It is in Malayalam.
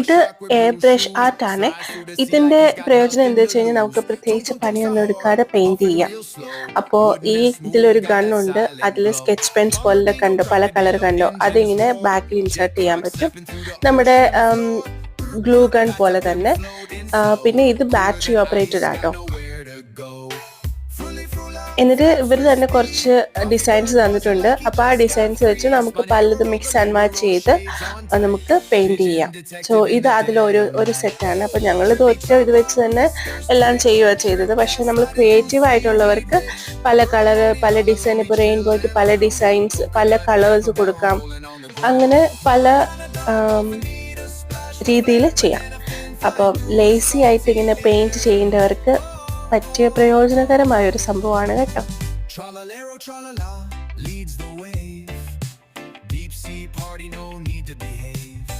ഇത് എയർ ബ്രഷ് ആർട്ടാണ്. ഇതിൻ്റെ പ്രയോജനം എന്താ വെച്ച് കഴിഞ്ഞാൽ നമുക്ക് പ്രത്യേകിച്ച് പണിയൊന്നും എടുക്കാതെ പെയിൻറ് ചെയ്യാം. അപ്പോൾ ഇതിലൊരു ഗണ്ണുണ്ട്, അതിൽ സ്കെച്ച് പെൻസ് പോലെ കണ്ടോ, പല കളർ കണ്ടോ, അതിങ്ങനെ ബാക്കിൽ ഇൻസേർട്ട് ചെയ്യാൻ പറ്റും. നമ്മുടെ ഗ്ലൂ ഗൺ പോലെ തന്നെ. പിന്നെ ഇത് ബാറ്ററി ഓപ്പറേറ്റഡ് ആട്ടോ. എന്നിട്ട് ഇവർ തന്നെ കുറച്ച് ഡിസൈൻസ് തന്നിട്ടുണ്ട്. അപ്പോൾ ആ ഡിസൈൻസ് വെച്ച് നമുക്ക് പലതും മിക്സ് ആൻഡ് മാച്ച് ചെയ്ത് നമുക്ക് പെയിൻറ് ചെയ്യാം. സോ ഇത് അതിലൊരു സെറ്റാണ്. അപ്പോൾ ഞങ്ങളിത് ഇത് വെച്ച് തന്നെ എല്ലാം ചെയ്യുക ചെയ്തത്. പക്ഷേ നമ്മൾ ക്രിയേറ്റീവ് ആയിട്ടുള്ളവർക്ക് പല കളറ്, പല ഡിസൈൻ, ഇപ്പോൾ റെയിൻബോയ്ക്ക് പല ഡിസൈൻസ്, പല കളേഴ്സ് കൊടുക്കാം. അങ്ങനെ പല രീതിയിൽ ചെയ്യാം. അപ്പോൾ ലേസി ആയിട്ട് ഇങ്ങനെ പെയിൻറ് ചെയ്യേണ്ടവർക്ക് പറ്റിയ പ്രയോജനകരമായ ഒരു സംഭവമാണ് കേട്ടോ.